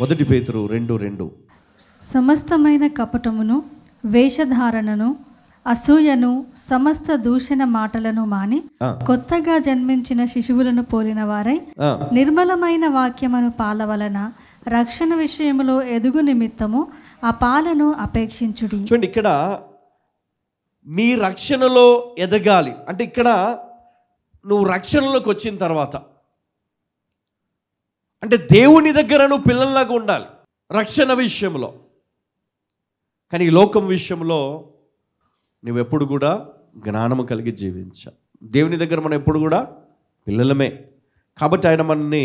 1 పేతురు 2:2. సమస్తమైన కపటమును, వేషధారణను, అసూయను, సమస్త దూషణ మాటలను మాని కొత్తగా జన్మించిన శిశువులను పోలిన వారై నిర్మలమైన వాక్యమును పాలవలన రక్షణ విషయములో ఎదుగు నిమిత్తము ఆ పాలను అపేక్షించుడి. చూడండి, ఇక్కడ మీ రక్షణలో ఎదగాలి అంటే ఇక్కడ నువ్వు రక్షణలోకి వచ్చిన తర్వాత అంటే దేవుని దగ్గర నువ్వు పిల్లల్లాగా ఉండాలి రక్షణ విషయంలో. కానీ ఈ లోకం విషయంలో నువ్వెప్పుడు కూడా జ్ఞానము కలిగి జీవించాలి. దేవుని దగ్గర మనం ఎప్పుడు కూడా పిల్లలమే. కాబట్టి ఆయన మనల్ని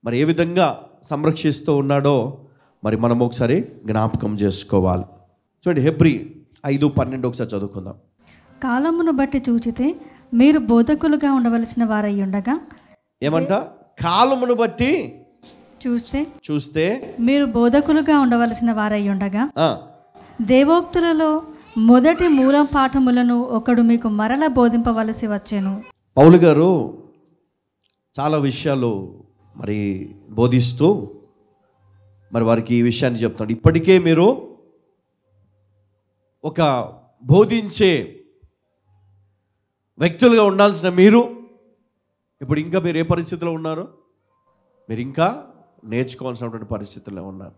మరి ఏ విధంగా సంరక్షిస్తూ ఉన్నాడో మరి మనం ఒకసారి జ్ఞాపకం చేసుకోవాలి. చూడండి, హెబ్రీ 5:12 ఒకసారి చదువుకుందాం. కాలమును బట్టి చూచితే మీరు బోధకులుగా ఉండవలసిన వారై ఉండగా. ఏమంట? కాలమును బట్టి చూస్తే మీరు బోధకులుగా ఉండవలసిన వారై ఉండగా దేవోక్తులలో మొదటి మూల పాఠములను ఒకడు మీకు మరల బోధింపవలసి వచ్చెను. పౌలు గారు చాలా విషయాలు మరి బోధిస్తూ మరి వారికి ఈ విషయాన్ని చెప్తాడు. ఇప్పటికే మీరు ఒక బోధించే వ్యక్తులుగా ఉండాల్సిన మీరు ఇప్పుడు ఇంకా మీరు ఏ పరిస్థితిలో ఉన్నారు? మీరు ఇంకా నేర్చుకోవాల్సినటువంటి పరిస్థితుల్లో ఉన్నారు.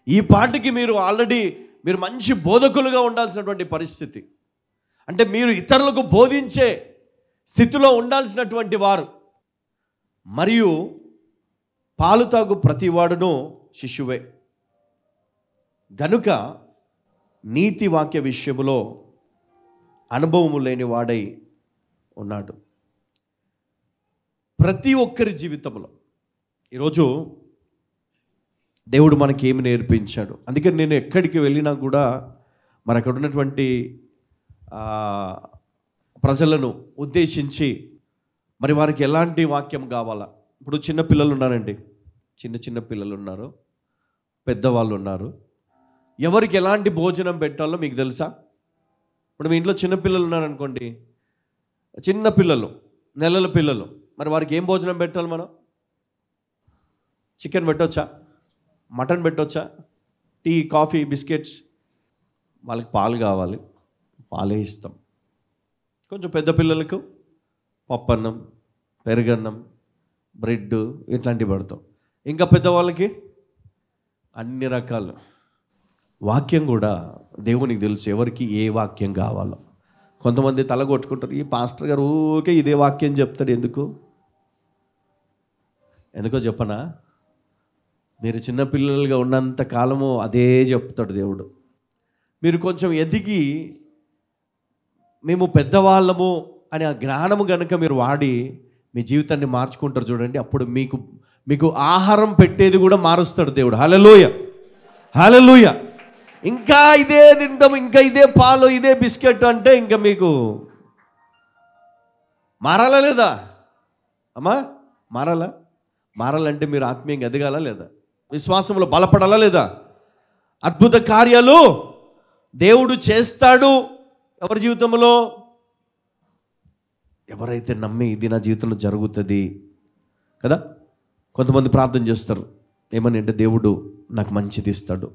ఈ పాటికి మీరు ఆల్రెడీ మీరు మంచి బోధకులుగా ఉండాల్సినటువంటి పరిస్థితి. అంటే మీరు ఇతరులకు బోధించే స్థితిలో ఉండాల్సినటువంటి వారు. మరియు పాలు తాగు ప్రతివాడును శిశువే గనుక నీతి వాక్య విషయములో అనుభవము లేని వాడై ఉన్నాడు. ప్రతి ఒక్కరి జీవితంలో ఈరోజు దేవుడు మనకి ఏమి నేర్పించాడు. అందుకని నేను ఎక్కడికి వెళ్ళినా కూడా మరి అక్కడ ఉన్నటువంటి ప్రజలను ఉద్దేశించి మరి వారికి ఎలాంటి వాక్యం కావాలా. ఇప్పుడు చిన్న పిల్లలు ఉన్నారండి, చిన్న పిల్లలు ఉన్నారు, పెద్దవాళ్ళు ఉన్నారు. ఎవరికి ఎలాంటి భోజనం పెట్టాలో మీకు తెలుసా? ఇప్పుడు మీ ఇంట్లో చిన్నపిల్లలు ఉన్నారనుకోండి, చిన్న పిల్లలు, నెలల పిల్లలు, మరి వారికి ఏం భోజనం పెట్టాలి? మనం చికెన్ పెట్టవచ్చా? మటన్ పెట్టవచ్చా? Tea, coffee, biscuits? వాళ్ళకి పాలు కావాలి, పాలే ఇస్తాం. కొంచెం పెద్ద పిల్లలకు పప్పన్నం, పెరుగన్నం, బ్రెడ్ ఇట్లాంటివి పెడతాం. ఇంకా పెద్దవాళ్ళకి అన్ని రకాలు. వాక్యం కూడా దేవునికి తెలుసు ఎవరికి ఏ వాక్యం కావాలో. కొంతమంది తల కొట్టుకుంటారు, ఈ పాస్టర్ గారు ఊరికే ఇదే వాక్యం చెప్తాడు. ఎందుకో చెప్పనా? మీరు చిన్నపిల్లలుగా ఉన్నంత కాలము అదే చెప్తాడు దేవుడు. మీరు కొంచెం ఎదిగి మేము పెద్దవాళ్ళము అని ఆ జ్ఞానము కనుక మీరు వాడి మీ జీవితాన్ని మార్చుకుంటారు చూడండి, అప్పుడు మీకు ఆహారం పెట్టేది కూడా మారుస్తాడు దేవుడు. హల్లెలూయా, హల్లెలూయా. ఇంకా ఇదే తింటాం, ఇంకా ఇదే పాలు, ఇదే బిస్కెట్ అంటే ఇంకా మీకు మారాలా లేదా అమ్మా? మారాలంటే మీరు ఆత్మీయంగా ఎదగాలా లేదా? విశ్వాసంలో బలపడాలా లేదా? అద్భుత కార్యాలు దేవుడు చేస్తాడు ఎవరి జీవితంలో? ఎవరైతే నమ్మి ఇది నా జీవితంలో జరుగుతుంది కదా. కొంతమంది ప్రార్థన చేస్తారు ఏమని అంటే, దేవుడు నాకు మంచిది ఇస్తాడు,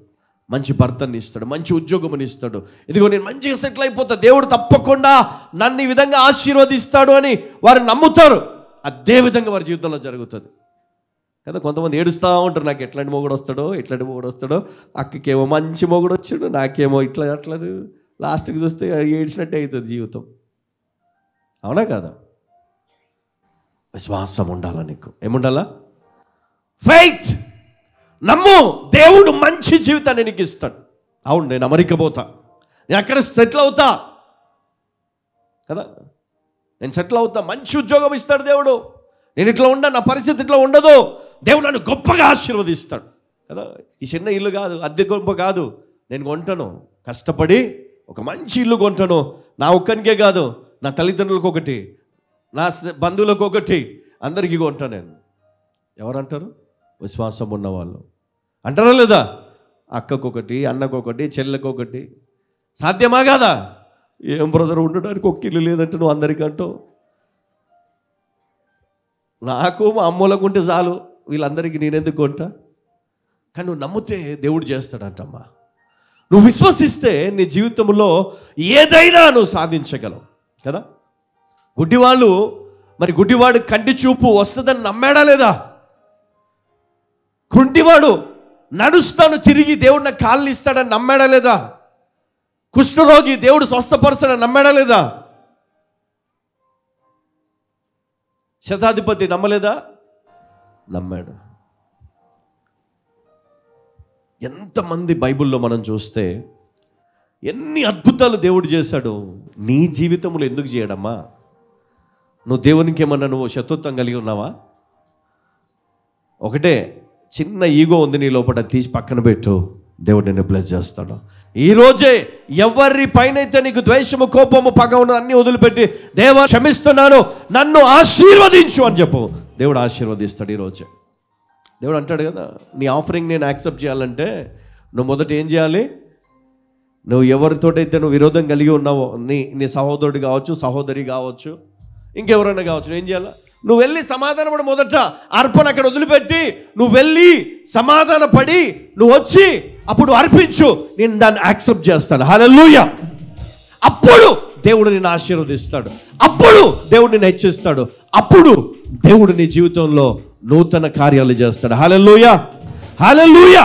మంచి భర్తని ఇస్తాడు, మంచి ఉద్యోగం ఇస్తాడు, ఇదిగో నేను మంచిగా సెటిల్ అయిపోతా, దేవుడు తప్పకుండా నన్ను ఈ విధంగా ఆశీర్వదిస్తాడు అని వారు నమ్ముతారు. అదే విధంగా వారి జీవితంలో జరుగుతుంది కదా. కొంతమంది ఏడుస్తూ ఉంటారు, నాకు ఎట్లాంటి మొగుడు వస్తాడో, అక్కకేమో మంచి మొగుడు వచ్చాడు, నాకేమో అట్లా లాస్ట్కి చూస్తే ఏడ్చినట్టే అవుతుంది జీవితం. అవునా కాదా? విశ్వాసం ఉండాలా నీకు? ఏముండాలా? ఫెయిత్. నమ్ము, దేవుడు మంచి జీవితాన్ని నీకు ఇస్తాడు. అవును, నేను అమెరికా పోతా, నేను అక్కడ సెటిల్ అవుతా కదా, నేను సెటిల్ అవుతా, మంచి ఉద్యోగం ఇస్తాడు దేవుడు. నేను ఇట్లా ఉండా, నా పరిస్థితి ఇట్లా ఉండదు, దేవుడు నన్ను గొప్పగా ఆశీర్వదిస్తాడు కదా. ఈ చిన్న ఇల్లు కాదు, అద్దె గొప్ప కాదు, నేను కొంటాను, కష్టపడి ఒక మంచి ఇల్లు కొంటాను. నా ఒక్కనికే కాదు, నా తల్లిదండ్రులకు ఒకటి, నా బంధువులకు ఒకటి, అందరికీ కొంటాను నేను. ఎవరంటారు? విశ్వాసం ఉన్నవాళ్ళు అంటారా లేదా? అక్కకొకటి, అన్నకొకటి, చెల్లెకొకటి. సాధ్యమా కాదా? ఏం బ్రదర్, ఉండడానికి ఒక్క ఇల్లు లేదంటే నువ్వు అందరికంటావు. నాకు మా అమ్మోళ్ళకు ఉంటే చాలు, వీళ్ళందరికీ నేనెందుకు కొంటా? కానీ నువ్వు నమ్మితే దేవుడు చేస్తాడంటమ్మా. నువ్వు విశ్వసిస్తే నీ జీవితంలో ఏదైనా నువ్వు సాధించగలవు కదా. గుడ్డివాడు కంటి చూపు వస్తుందని నమ్మాడా లేదా? కుంటివాడు నడుస్తాను తిరిగి దేవుడు నాకు కాళ్ళు ఇస్తాడని నమ్మాడా లేదా? కుష్ఠరోగి దేవుడు స్వస్థపరచాడని నమ్మాడా లేదా? శతాధిపతి నమ్మలేదా? నమ్మాడు. ఎంతమంది బైబిల్లో మనం చూస్తే ఎన్ని అద్భుతాలు దేవుడు చేశాడు. నీ జీవితంలో ఎందుకు చేయడమ్మా? నువ్వు దేవునికి ఏమన్నా నువ్వు శత్రుత్వం కలిగి ఉన్నావా? ఒకటే చిన్న ఈగో ఉంది నీ లోపల, తీసి పక్కన పెట్టు, దేవుడు నిన్ను బ్లెస్ చేస్తాడు. ఈరోజే ఎవరి పైనైతే నీకు ద్వేషము, కోపము, పగ ఉన్న అన్ని వదిలిపెట్టి దేవా క్షమిస్తున్నాను, నన్ను ఆశీర్వదించు అని చెప్పు. దేవుడు ఆశీర్వదిస్తాడు. ఈరోజే దేవుడు అంటాడు కదా, నీ ఆఫరింగ్ నేను యాక్సెప్ట్ చేయాలంటే నువ్వు మొదట ఏం చేయాలి? నువ్వు ఎవరితోటైతే నువ్వు విరోధం కలిగి ఉన్నావో, నీ సహోదరుడు కావచ్చు, సహోదరి కావచ్చు, ఇంకెవరైనా కావచ్చు, నువ్వు ఏం చేయాలి? నువ్వు వెళ్ళి సమాధానపడి, మొదట అర్పణ అక్కడ వదిలిపెట్టి నువ్వు వెళ్ళి సమాధానపడి నువ్వు వచ్చి అప్పుడు అర్పించు, నేను దాన్ని యాక్సెప్ట్ చేస్తాను. హల్లెలూయా. అప్పుడు దేవుడు నిన్ను ఆశీర్వదిస్తాడు, అప్పుడు దేవుడు నిన్ను హెచ్చిస్తాడు, అప్పుడు దేవుడు నీ జీవితంలో నూతన కార్యాలు చేస్తాడు. హల్లెలూయా, హల్లెలూయా.